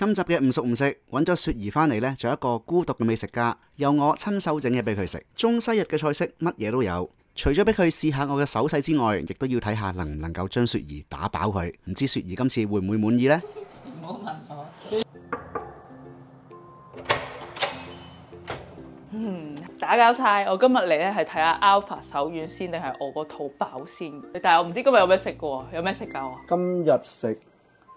今集嘅唔熟唔食，揾咗雪兒翻嚟呢，做一個孤獨嘅美食家，由我親手整嘢俾佢食。中西日嘅菜式乜嘢都有，除咗俾佢試下我嘅手勢之外，亦都要睇下能唔能夠將雪兒打飽佢。唔知雪兒今次會唔會滿意呢？唔好問我。打攪晒，我今日嚟咧係睇下 Alpha 手軟先，定係我個肚飽先？但係我唔知今日有咩食嘅喎，有咩食㗎我？今日食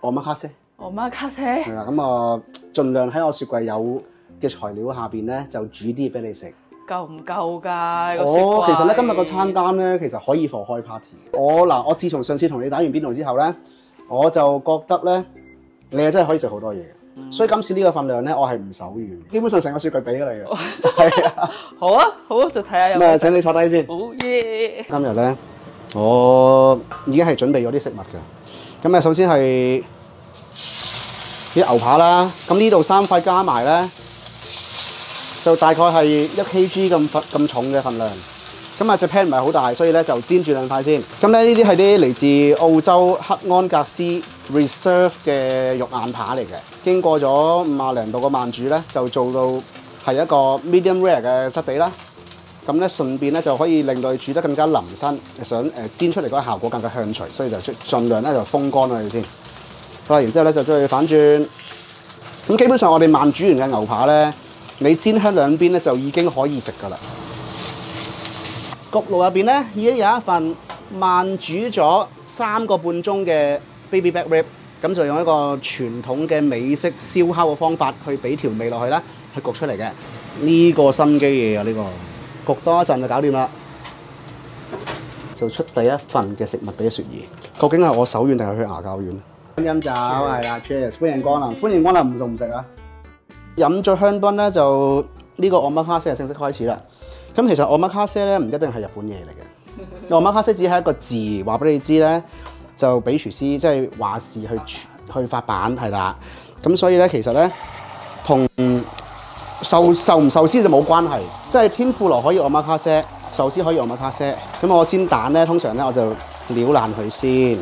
omakase。我媽卡西係啦，咁我盡量喺我雪櫃有嘅材料下邊咧，就煮啲嘢俾你食。夠唔夠㗎？其實咧今日個餐單咧，其實可以放開 party。我自從上次同你打完邊爐之後咧，我就覺得咧，你係真係可以食好多嘢嘅。所以今次呢個份量咧，我係唔手軟，基本上成個雪櫃俾咗你嘅。係啊，好啊，就睇下有。咁請你坐低先。好耶！今日咧，我已經係準備咗啲食物㗎。咁首先係啲牛扒啦，咁呢度3塊加埋咧，就大概係1 kg 咁重嘅份量。咁啊隻 pan 唔係好大，所以咧就煎住2塊先。咁咧呢啲係啲嚟自澳洲黑安格斯 Reserve 嘅肉眼扒嚟嘅，經過咗50零度嘅慢煮咧，就做到係一個 medium rare 嘅質地啦。咁咧順便咧就可以令到佢煮得更加腍身，想煎出嚟嗰個效果更加香脆，所以就盡量咧就風乾佢先。好啦，然之後咧就將佢反轉。咁基本上我哋慢煮完嘅牛扒咧，你煎香兩邊咧就已經可以食㗎啦。焗爐入邊咧已經有一份慢煮咗3個半鐘嘅 baby back rib， 咁就用一個傳統嘅美式燒烤嘅方法去俾調味落去啦，去焗出嚟嘅。呢個心機嘢啊，呢個焗多一陣就搞掂啦。就出第一份嘅食物俾雪兒，究竟係我手軟定係佢牙較軟？飲酒係啦 ，Cheers！ 歡迎光臨，歡迎光臨，唔熟唔食啊！飲咗香檳咧，就呢個omakase係正式開始啦。咁其實omakase咧唔一定係日本嘢嚟嘅，omakase只係一個字，話俾你知咧，就俾廚師即係話事去發版係啦。咁所以咧，其實咧同壽唔壽司就冇關係，即係天婦羅可以omakase，壽司可以omakase。咁我煎蛋咧，通常咧我就撩爛佢先。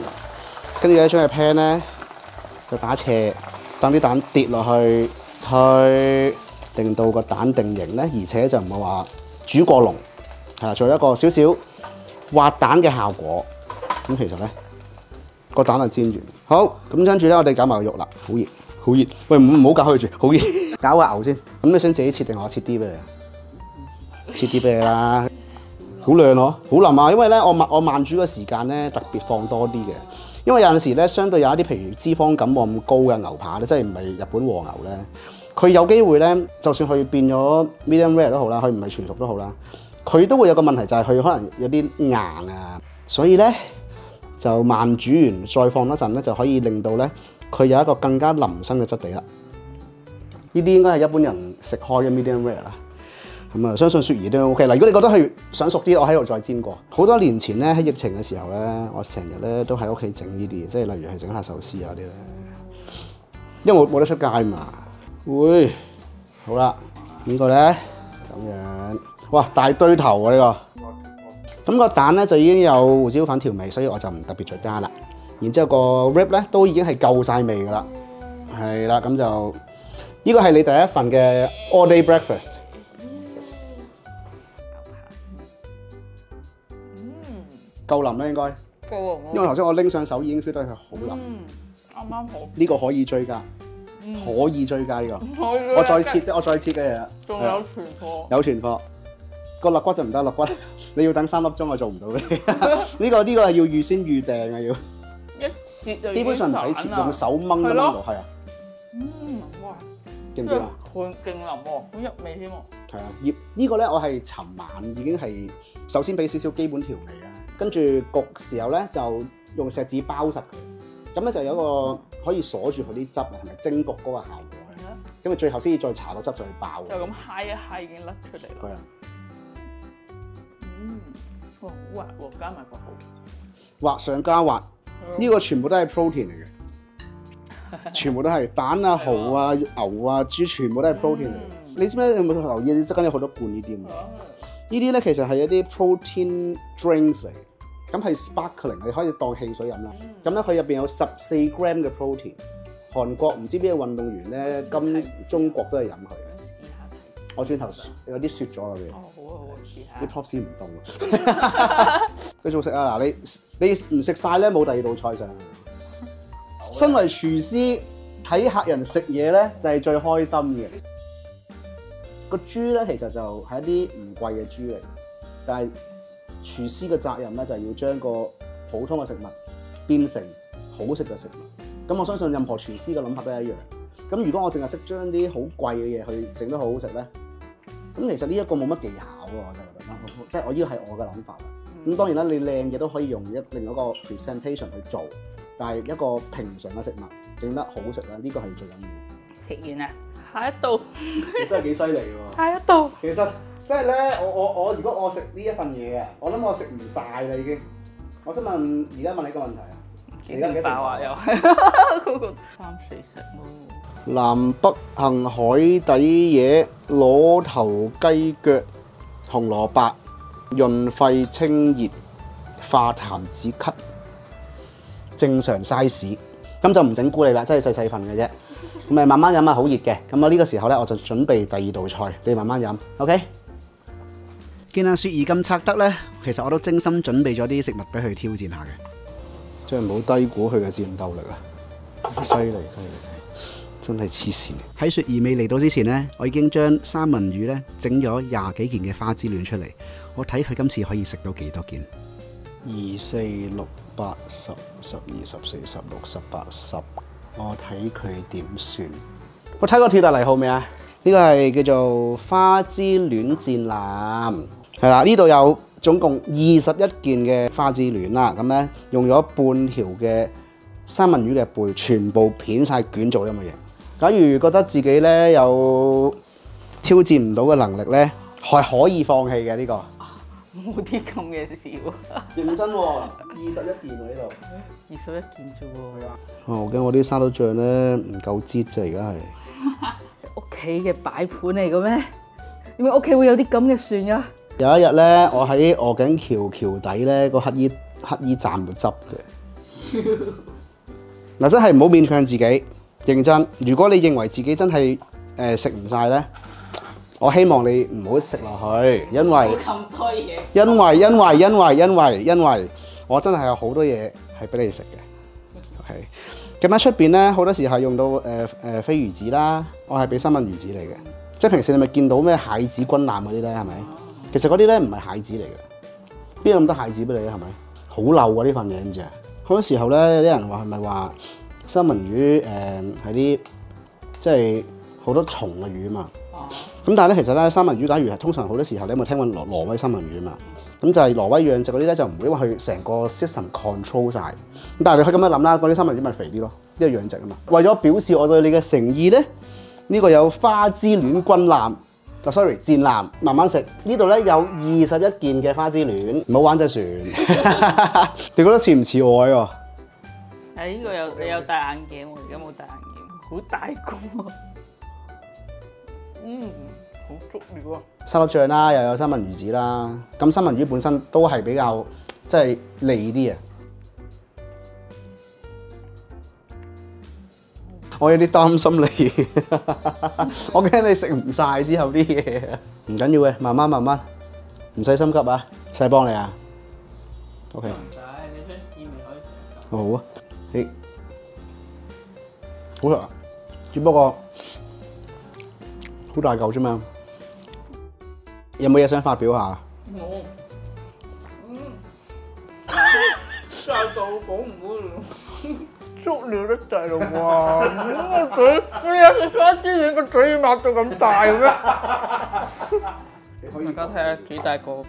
跟住咧，將個 pan 咧就打斜，等啲蛋跌落去，去令到個蛋定型咧，而且就唔係話煮過濃，係啦，做一個少少滑蛋嘅效果。咁其實咧個蛋就煎完，好咁跟住咧，我哋搞埋個肉啦，好熱，好熱。喂，唔好搞佢住，好熱。搞個牛先，咁你想自己切定我切啲俾你？切啲俾你啦，好靚咯，好腍啊！因為咧，我慢煮嘅時間咧特別放多啲嘅。因為有陣時咧，相對有一啲譬如脂肪感冇咁高嘅牛扒咧，即係唔係日本和牛咧，佢有機會咧，就算佢變咗 medium rare 都好啦，佢唔係全熟都好啦，佢都會有個問題就係佢可能有啲硬啊，所以咧就慢煮完再放一陣咧，就可以令到咧佢有一個更加腍身嘅質地啦。呢啲應該係一般人食開嘅 medium rare 啦。咁啊，相信雪兒都 OK。嗱，如果你覺得係想熟啲，我喺度再煎過。好多年前咧，喺疫情嘅時候咧，我成日咧都喺屋企整呢啲嘢，即係例如係整下壽司啊啲咧。因為我冇得出街嘛。會，好啦，呢個咧咁樣，哇大堆頭啊呢個。咁個蛋咧就已經有胡椒粉調味，所以我就唔特別再加啦。然之後個 rib 咧都已經係夠晒味㗎啦。係啦，咁就呢個係你第一份嘅 all day breakfast。夠腍啦應該，夠因為頭先我拎上手已經 feel 到佢好腍。啱啱好。呢個可以追加，可以追加呢個。我再切啫，我再切嘅嘢。仲有存貨。有存貨，個肋骨就唔得，肋骨你要等3粒鐘，我做唔到嘅。呢個係要預先預訂嘅要。一切就基本上唔使切，用手掹咁樣落，係啊。哇！勁唔勁啊？勁腍喎，好入味添喎。係啊，呢個咧我係尋晚已經係首先俾少少基本調味啦。跟住焗時候咧，就用錫紙包實佢，咁咧就有一個可以鎖住佢啲汁啊，同埋蒸焗嗰個效果。咁啊，最後先至再搽個汁上去爆。就咁揩一揩已經甩出嚟啦。係啊。哇，好滑喎，加埋個蠔。滑上加滑，呢個全部都係 protein 嚟嘅，全部都係蛋啊、蠔啊、牛啊、豬，全部都係 protein 嚟嘅。你知唔知？你有冇留意？你側間有好多罐呢啲咁嘅？呢啲咧其實係一啲 protein drinks 嚟，咁係 sparkling，你可以當汽水飲啦。咁咧佢入邊有14 gram 嘅 protein，韓國唔知邊個運動員咧，今中國都係飲佢。試下睇。我轉頭有啲雪咗入邊。哦，好啊好啊，試下。啲 Pop 唔凍啊！繼續食啊！嗱，你唔食晒咧，冇第二道菜上。身為廚師，睇客人食嘢咧就係最開心嘅。個豬咧其實就係一啲唔貴嘅豬嚟，但係廚師嘅責任咧就係要將個普通嘅食物變成好食嘅食物。咁我相信任何廚師嘅諗法都係一樣。咁如果我淨係識將啲好貴嘅嘢去整得好好食咧，咁其實呢一個冇乜技巧喎，我真係覺得，即係我呢個係我嘅諗法啦。咁當然啦，你靚嘢都可以用另一個 presentation 去做，但係一個平常嘅食物整得好食咧，呢個係最緊要。食完啦，下一道。你真係幾犀利喎！下一道。其實即係咧，我如果我食呢一份嘢啊，我諗我食唔晒啦已經。我想問，而家問你個問題啊，你而家幾食飽啊？又係嗰個3、4食咯。南北杏海底椰、螺頭雞腳、紅蘿蔔、潤肺清熱、化痰止咳，正常 size。咁就唔整蠱你啦，真係細細份嘅啫。咁咪慢慢飲啊，好熱嘅。咁我呢個時候咧，我就準備第二道菜，你慢慢飲。OK。見阿雪兒咁拆得咧，其實我都精心準備咗啲食物俾佢挑戰下嘅。真係唔好低估佢嘅戰鬥力啊！犀利犀利，真係黐線。喺雪兒未嚟到之前咧，我已經將三文魚咧整咗20幾件嘅花之戀出嚟。我睇佢今次可以食到幾多件？2、4、6、8、10、12、14、16、18、10。我睇佢點算？我睇過鐵達尼號未啊？呢個係叫做花之戀戰艦，係啦。呢度有總共21件嘅花之戀啦。咁咧用咗半條嘅三文魚嘅背，全部片晒捲做咁嘅嘢。假如覺得自己咧有挑戰唔到嘅能力咧，係可以放棄嘅呢個。冇啲咁嘅事喎。認真喎，21件喎呢度。21件啫喎。哦，我驚我啲沙律醬咧唔夠擠啫，而家係。屋企嘅擺盤嚟嘅咩？點解屋企會有啲咁嘅蒜㗎？有一日咧，我喺鵝頸橋底咧個乞衣站度執嘅。嗱，真係唔好勉強自己，認真。如果你認為自己真係食唔晒咧，我希望你唔好食落去，因為我真係有好多嘢係俾你食嘅。OK，咁喺出邊咧好多時候用到飛魚子啦，我係俾三文魚子嚟嘅。即係平時你咪見到咩蟹子軍艦嗰啲咧，係咪？其實嗰啲咧唔係蟹子嚟嘅，邊有咁多蟹子俾你啊？係咪？好漏啊呢份嘢，知唔知啊？好多時候咧，啲人話係咪話三文魚係啲即係好多蟲嘅魚啊嘛？咁但係咧，其實咧三文魚假如係通常好多時候你有冇聽過挪威三文魚啊嘛？咁就係挪威養殖嗰啲咧就唔會話去成個 system control 晒。咁但係你可以咁樣諗啦，嗰啲三文魚咪肥啲咯，因為養殖啊嘛。為咗表示我對你嘅誠意咧，呢個有花之戀軍艦，戰艦，慢慢食。呢度咧有21件嘅花之戀，唔好玩隻船。你覺得似唔似我喎？係呢個你有戴眼鏡喎，而家冇戴眼鏡，好大個。好足料啊！沙律醬啦，又有三文魚子啦。咁三文魚本身都係比較即係膩啲啊。我有啲擔心你，我驚你食唔晒之後啲嘢。唔緊要嘅，慢慢，唔使心急啊。使幫你啊。OK。唔使，你想試咪可以。好啊，嘿，好食啊，只不過好大嚿啫嘛。有冇嘢想發表下？冇。真係就講唔到，足料得滯咯喎！個嘴，你有食花之戀個嘴要擘到咁大嘅咩？大家睇下幾大個。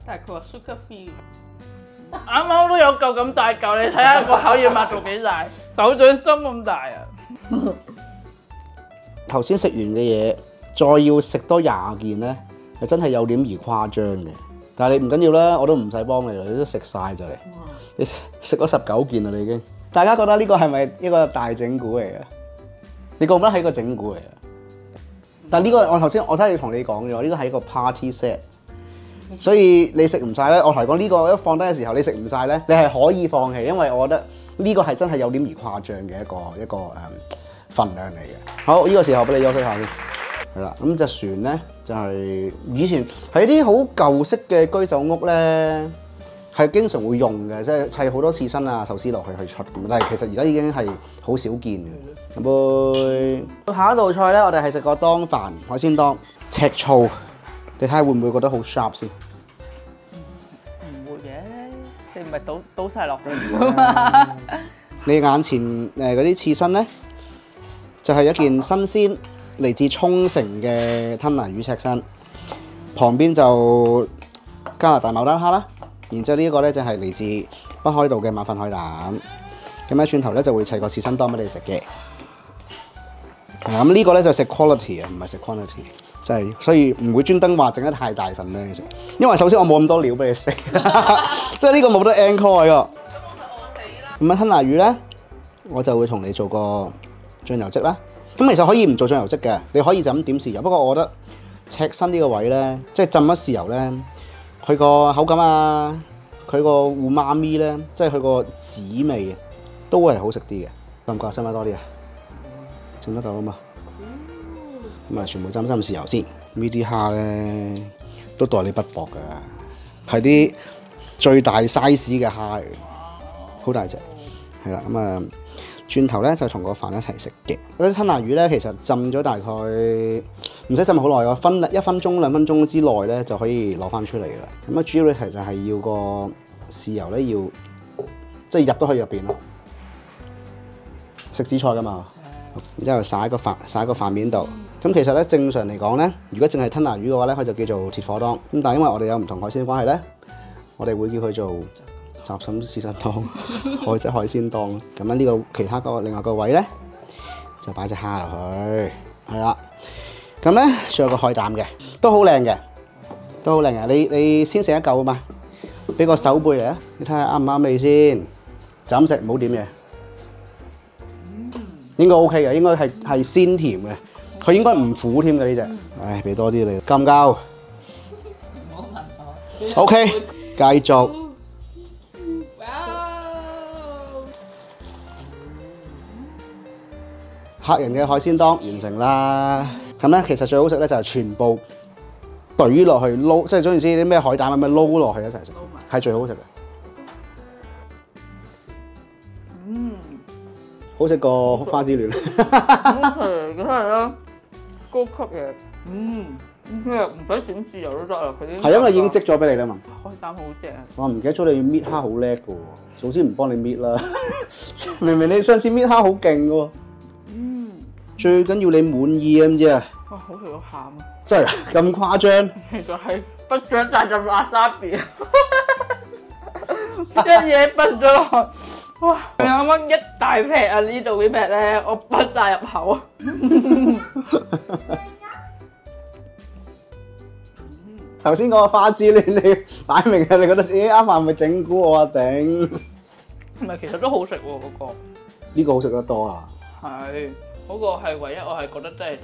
但係佢話 sugar free。啱啱都有嚿咁大嚿，你睇下個口要擘到幾大，手掌心咁大啊！頭先食完嘅嘢，再要食多20件咧，係真係有點而誇張嘅。但係你唔緊要啦，我都唔使幫你啦，你都食晒就嚟。你食咗19件啦，你已經。大家覺得呢個係咪一個大整蠱嚟嘅？你覺唔覺得係一個整蠱嚟嘅？但係呢個我頭先我真係同你講咗，呢個係一個 party set。所以你食唔晒咧，我同你講呢個一放低嘅時候，你食唔晒咧，你係可以放棄，因為我覺得呢個係真係有點而誇張嘅一個份量嚟嘅。好，呢個時候俾你休息下先。係啦，咁隻船咧就係以前喺啲好舊式嘅居酒屋咧，係經常會用嘅，即係砌好多刺身啊、壽司落去出咁。但係其實而家已經係好少見嘅。飲杯。下一道菜咧，我哋係食個當飯海鮮當赤醋，你睇下會唔會覺得好 sharp 先？唔會嘅，你唔係倒晒落去。你眼前嗰啲刺身咧，就係一件新鮮嚟自沖繩嘅吞拿魚赤身，旁邊就加拿大牡丹蝦啦，然之後呢一個咧就係嚟自北海道嘅馬糞海膽，咁咧轉頭咧就會砌個刺身當俾你食嘅。咁呢個咧就食 quality 啊，唔係食 quantity，即係所以唔會專登話整得太大份俾你食，因為首先我冇咁多料俾你食，即係呢個冇得 encore 喎。咁啊吞拿魚咧，我就會同你做個醬油漬啦。咁其實可以唔做醬油漬嘅，你可以就咁點豉油。不過我覺得赤身呢個位咧，即係浸咗豉油咧，佢個口感啊，佢個烏媽咪咧，即係佢個紫味啊，都係好食啲嘅。覺唔覺使唔使多啲啊？整得夠啊嘛。咁啊，全部浸豉油先。呢啲蝦咧都待你不薄㗎，係啲最大 size 嘅蝦嚟，好大隻。係啦，咁啊。轉頭咧就同個飯一齊食嘅。嗰啲吞拿魚咧，其實浸咗大概唔使浸好耐喎，1分鐘2分鐘之內咧就可以攞翻出嚟㗎啦。咁啊，主要咧其實係要個豉油咧要即係入到去入邊咯。食紫菜㗎嘛，然之後撒喺個飯面度。咁其實咧正常嚟講咧，如果淨係吞拿魚嘅話咧，佢就叫做鐵火當。咁但係因為我哋有唔同海鮮關係咧，我哋會叫佢做雜筍刺身當、海鮮當。咁樣呢個其他另外個位咧，就擺隻蝦落去，係啦。咁咧仲有個海膽嘅，都好靚嘅，都好靚嘅。你先食一嚿啊嘛，俾個手背嚟啊，你睇下啱唔啱味先。就咁食，唔好點嘢。應該 OK 嘅，應該係鮮甜嘅，佢應該唔苦添嘅呢隻。唉，俾多啲你，夠唔夠？唔好問我。 OK，繼續。客人嘅海鮮當完成啦。咁咧其實最好食咧就係全部懟落去撈，即係總言之啲咩海膽咁樣撈落去一齊食，係最好食嘅。好食過花之戀。係真係啦，高級嘅。咩唔使點豉油都得啦，佢啲。係因為已經積咗俾你啦嘛。海膽好正。我唔記得咗你搣蝦好叻嘅喎，總之唔幫你搣啦。明明你上次搣蝦好勁嘅喎。最緊要你滿意啊，知唔知啊？哇，好食到喊啊！真係咁誇張？其實係不想帶進瓦沙比，一嘢畢咗落去。哇！啱啱一大劈啊！呢度幾劈咧，我畢晒入口啊！頭先嗰個花之戀，你擺明係你覺得啱飯咪整蠱我啊頂！唔係，其實都好食喎嗰個。呢個好食得多啊！係。嗰個係唯一，我係覺得真係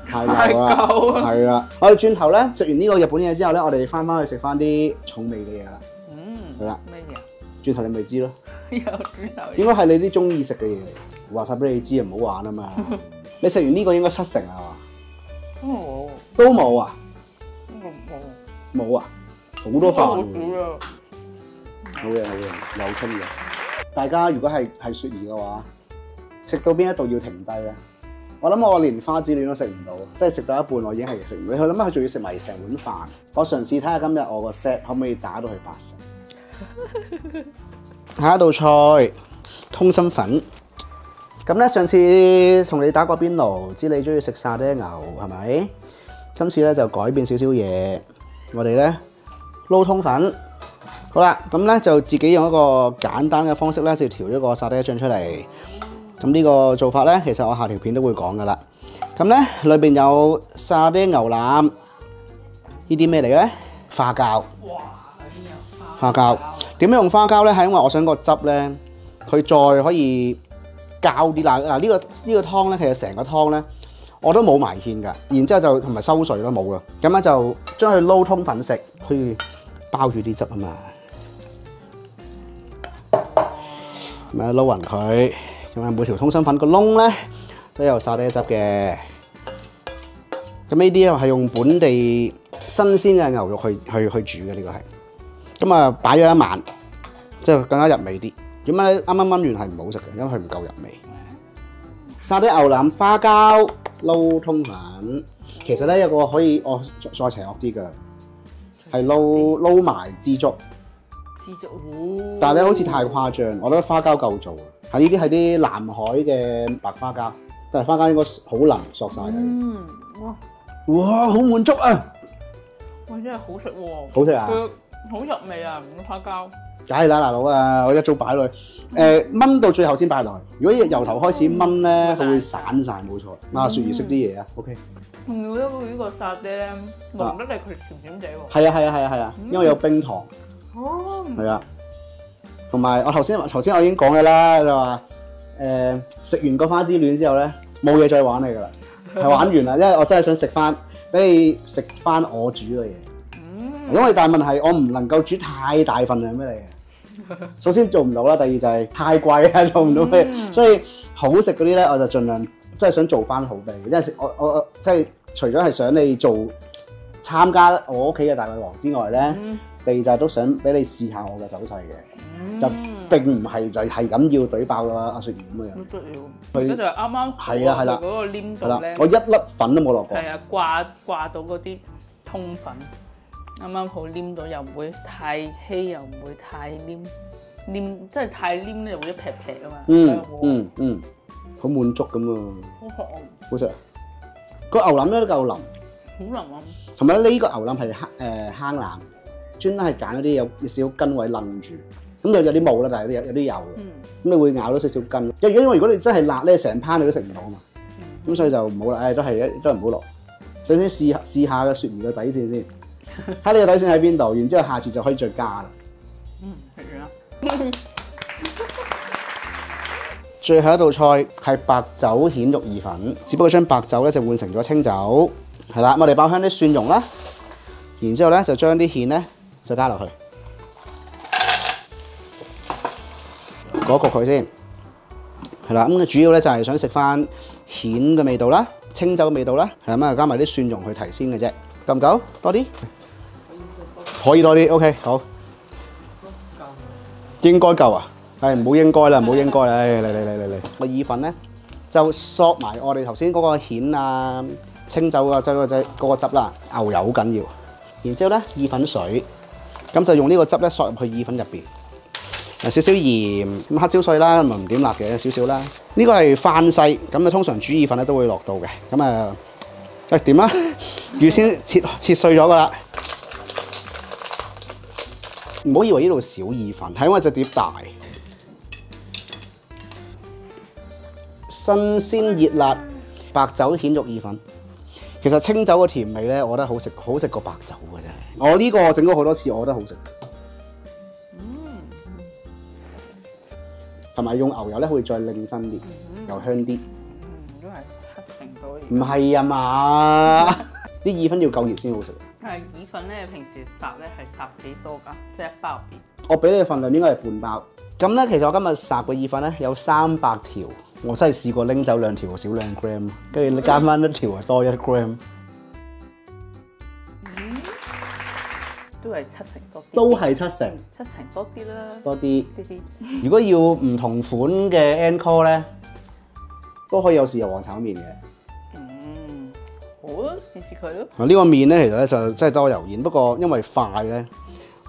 太夠啦，係啦。我哋轉頭咧食完呢個日本嘢之後咧，我哋翻去食翻啲重味嘅嘢啦。係啦。咩嘢？轉頭你咪知咯。有轉頭。應該係你啲中意食嘅嘢嚟，話晒俾你知啊，唔好玩啊嘛。你食完呢個應該7成啊嘛？都冇啊？冇啊？好多飯。好嘅，有清嘅。大家如果係雪兒嘅話，食到邊一度要停低咧？我諗我連花之戀都食唔到，即係食到一半我已經係食唔到。佢諗下佢仲要食埋成碗飯。我嘗試睇下今日我個 set 可唔可以打到去8成。下一道菜通心粉。咁咧上次同你打過邊爐，知你中意食沙爹牛係咪？今次咧就改變少少嘢，我哋咧撈通粉。好啦，咁咧就自己用一個簡單嘅方式咧，就調咗個沙爹醬出嚟。咁呢個做法咧，其實我下條片都會講噶啦。咁咧裏邊有沙爹牛腩，呢啲咩嚟嘅咧？花膠。哇！花膠點樣用花膠咧？係因為我想個汁咧，佢再可以膠啲。嗱呢個湯咧，其實成個湯咧，我都冇埋芡㗎。然之後就同埋收水咯，冇啦。咁樣就將佢撈通粉食，去包住啲汁啊嘛。咁啊撈勻佢，咁啊每條通心粉個窿咧都有沙爹汁嘅。咁呢啲係用本地新鮮嘅牛肉去煮嘅，呢個係。咁啊擺咗一晚，即係更加入味啲。點解啱啱燜完係唔好食嘅？因為佢唔夠入味。沙爹牛腩花膠撈通粉，其實咧有個可以再邪惡啲嘅，係撈埋枝竹。枝竹，但係咧好似太誇張，我覺得花膠夠做。係呢啲係啲南海嘅白花膠，但係花膠應該好腍索晒佢。哇！好滿足啊！哇！真係好食喎，好食啊！佢好入味啊，個花膠。梗係啦，大佬啊！我一早擺落去，燜到最後先擺落去。如果由頭開始燜咧，佢會散晒，冇錯。阿雪兒識啲嘢啊 ，OK。仲要呢個沙爹咧，濃得嚟佢甜甜地喎。係啊，因為有冰糖。哦。係啊。同埋我頭先我已經講嘅啦，就話食完個花之戀之後咧，冇嘢再玩你㗎啦，係玩完啦，因為我真係想食翻，俾你食翻我煮嘅嘢。因為但係問題我唔能夠煮太大份量俾你嘅。首先做唔到啦，第二就係太貴啦，做唔到咩，所以好食嗰啲咧，我就盡量即係想做翻好俾你。因為我即係除咗係想你參加我屋企嘅大胃王之外咧，第二就係都想俾你試下我嘅手勢嘅，就並唔係就係咁要懟爆阿雪兒咁嘅樣。佢就啱啱係啦，嗰個黏度咧，我一粒粉都冇落過。係啊，掛到嗰啲通粉。啱啱好黏到，又唔會太稀，又唔會太黏，即係太黏咧，就會一劈劈啊嘛。好滿足咁啊！好學啊！好食。個牛腩咧都夠腍，好腍啊！同埋呢個牛腩係坑腩，專登係揀嗰啲有少少筋位擸住，咁有啲冇啦，但係有啲有嘅。咁你會咬到少少筋，因為如果你真係辣咧，成盤你都食唔到啊嘛。咁所以就唔好啦，都係唔好落。首先試下個雪兒嘅底線先。睇你個底線喺邊度，然之後下次就可以再加啦。食完啦。最後一道菜係白酒蜆肉意粉，只不過將白酒咧就換成咗清酒，係啦。我哋爆香啲蒜蓉啦，然之後咧就將啲蜆咧就加落去，焗佢先，係啦。咁主要咧就係想食翻蜆嘅味道啦，清酒嘅味道啦，係咁啊，加埋啲蒜蓉去提鮮嘅啫。夠唔夠？多啲？可以多啲 ，OK， 好。應該夠啊？唔好應該啦，唔好應該啦，嚟。個意粉咧就索埋我哋頭先嗰個蜆啊、清酒啊、嗰個汁啦，牛油好緊要。然之後咧意粉水，咁就用呢個汁咧索入去意粉入邊，少少鹽，咁黑椒碎啦，咁唔點辣嘅少少啦。呢個係番西，咁啊通常煮意粉咧都會落到嘅，咁啊點啊？預先切碎咗噶啦。唔好以為呢度少意粉，係因為隻碟大。新鮮熱辣白酒蜆肉意粉，其實清酒嘅甜味咧，我覺得好食過白酒嘅真係。我呢個整過好多次，我覺得好食。同埋用牛油咧，會再靚身啲，又香啲。都係70度。唔係啊嘛，啲意粉要夠熱先好食。係意粉咧，平時烚咧係烚幾多㗎？即係一包入邊。我俾你嘅份量應該係半包。咁咧，其實我今日烚嘅意粉咧有300條，我真係試過拎走2條少2 gram， 跟住加翻1條係多1 gram。都係70多啲。都係70多啲啦。多啲。如果要唔同款嘅 encore 咧，都可以有豉油皇炒麵嘅。好啊，試試佢咯。呢個麵咧，其實咧就真係多油煙，不過因為快咧，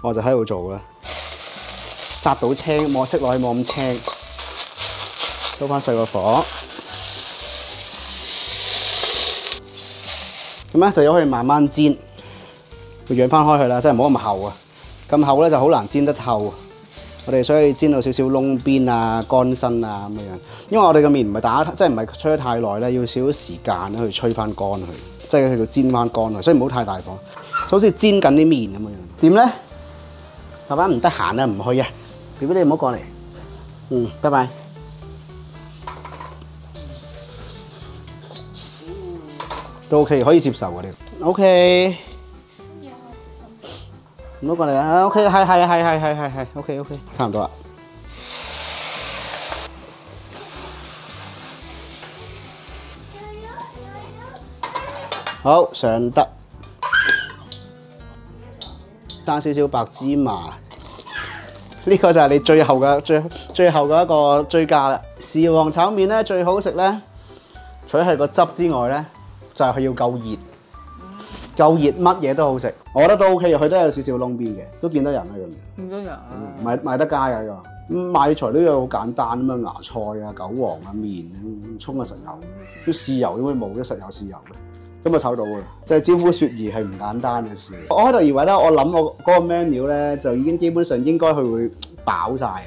我就喺度做啦。殺到青，冇熄落去冇咁青，收翻細個火。咁咧就有可以慢慢煎，佢養翻開佢啦，真係唔好咁厚啊！咁厚咧就好難煎得透。我哋所以煎到少少窿邊啊、乾身啊咁樣，因為我哋嘅麵唔係打，即係唔係吹得太耐咧，要少少時間咧去吹翻乾佢，即係去到煎翻乾佢，所以唔好太大火，就好似煎緊啲麵咁樣。點咧？爸爸唔得閒啊，唔去啊！BB你唔好過嚟。拜拜。都 OK， 可以接受嘅呢個。OK， 唔好過嚟啊 ！OK， 係 ，OK， 差唔多啦。好，上得，爭少少白芝麻。呢個就係你最後嘅一個追加啦。豉皇炒麵咧最好食咧，除咗係個汁之外咧，就係佢要夠熱，夠熱乜嘢都好食。我覺得都 OK 嘅，佢都有少少窿邊嘅，都見得人啦咁樣。見得人啊！賣得街㗎呢個。咁買材都有好簡單咁樣，芽菜啊、韭黃啊、麵、葱啊、實有。啲豉油點會冇咗實有豉油嘅？咁就炒到㗎啦，即係招呼雪兒係唔簡單嘅事。我喺度以為咧，我諗我嗰個 menu 咧就已經基本上應該佢會飽晒嘅。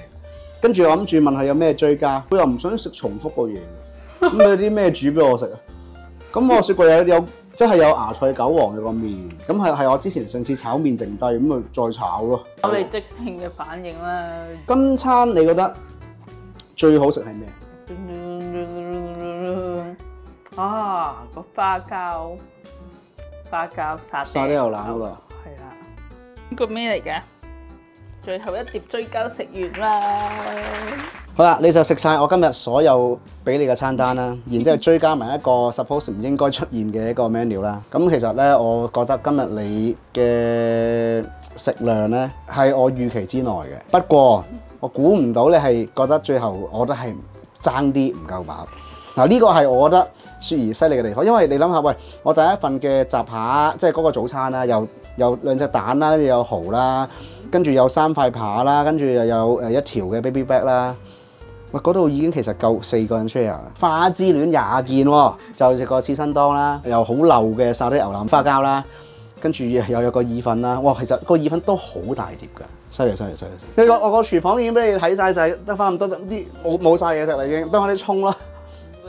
跟住我諗住問佢有咩追加，佢又唔想食重複個嘢。咁有啲咩煮俾我食啊？咁我雪櫃有即係有芽菜韭黃嘅個麵，咁係我之前上次炒麵剩低，咁咪再炒咯。我哋即興嘅反應啦。今餐你覺得最好食係咩？啊，個花膠沙沙爹牛腩嗰個。係啦。呢個咩嚟嘅？最後一碟追加食完啦。好啦，你就食晒我今日所有俾你嘅餐單啦，然之後追加埋一個 suppose 唔應該出現嘅一個 menu 啦。咁其實咧，我覺得今日你嘅食量咧係我預期之內嘅。不過我估唔到你係覺得最後我覺得係爭啲唔夠飽。嗱，呢個係我覺得雪兒犀利嘅地方，因為你諗下，喂，我第一份嘅雜扒，即係嗰個早餐啦，有2隻蛋啦，跟住有蠔啦，跟住有3塊扒啦，跟住又有1條嘅 baby back 啦，喂，嗰度已經其實夠4個人 share。花之戀20件喎，就食個刺身當啦，又好漏嘅沙爹牛腩花膠啦，跟住又有個意粉啦，哇，其實個意粉都好大碟㗎。犀利！我個廚房已經俾你睇晒，得翻咁多啲冇晒嘢食啦，已經得翻啲葱啦。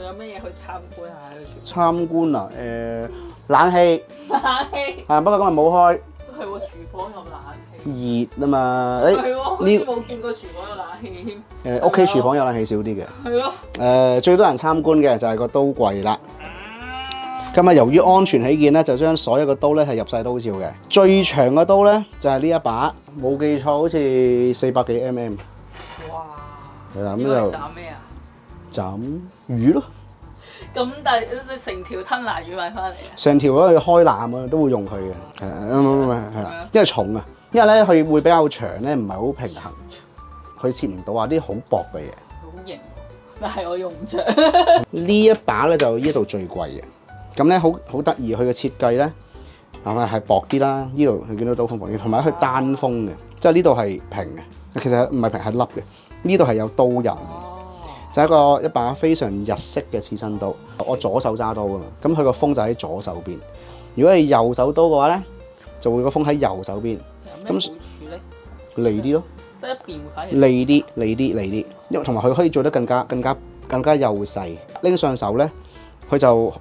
有乜嘢去參觀下？參觀啊，冷氣，係不過今日冇開。係喎，廚房有冷氣。熱啊嘛，係喎，好似冇見過廚房有冷氣添。屋企廚房有冷氣少啲嘅。係咯。最多人參觀嘅就係個刀櫃啦。今日由於安全起見咧，就將所有嘅刀咧係入晒刀鞘嘅。最長嘅刀咧就係呢一把，冇記錯好似400幾 mm。哇！係啦，咁就斬咩啊？斬魚咯。咁但係你成條吞拿魚買翻嚟啊？成條咧去開腩啊，都會用佢嘅。係啦，因為重啊，因為咧佢會比較長咧，唔係好平衡，佢切唔到啊啲好薄嘅嘢。好型，但係我用唔着。呢一把咧就呢度最貴嘅，咁咧好得意，佢嘅設計咧係薄啲啦。呢度佢見到刀鋒薄啲，同埋佢單鋒嘅，即係呢度係平嘅，其實唔係平係凹嘅。呢度係有刀刃。就係一把非常日式嘅刺身刀，我左手揸刀㗎嘛，咁佢個鋒就喺左手邊。如果係右手刀嘅話咧，就會個鋒喺右手邊。有咩好處咧？利啲咯，得一邊反而利啲，因為同埋佢可以做得更加幼細，拎上手咧，佢就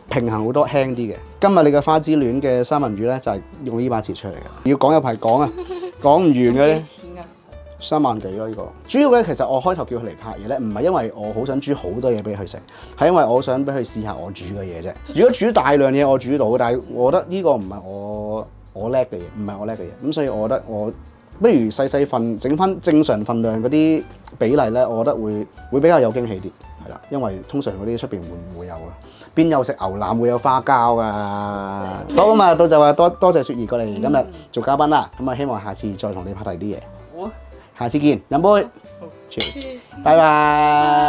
平衡好多，輕啲嘅。今日你嘅花之戀嘅三文魚咧，就係用呢把切出嚟嘅。要講有排講啊，講唔完嘅咧。3萬幾咯呢個，主要咧其實我開頭叫佢嚟拍嘢咧，唔係因為我好想煮好多嘢俾佢食，係因為我想俾佢試下我煮嘅嘢啫。如果煮大量嘢我煮到，但係我覺得呢個唔係我叻嘅嘢，唔係我叻嘅嘢，咁所以我覺得我不如細份整翻正常份量嗰啲比例咧，我覺得會比較有驚喜啲，係啦，因為通常嗰啲出邊唔會有啦，邊有食牛腩會有花膠啊？好咁啊，到就話多謝雪兒過嚟今日做嘉賓啦，咁啊希望下次再同你拍第啲嘢。下次見，飲杯 ，Cheers，拜拜。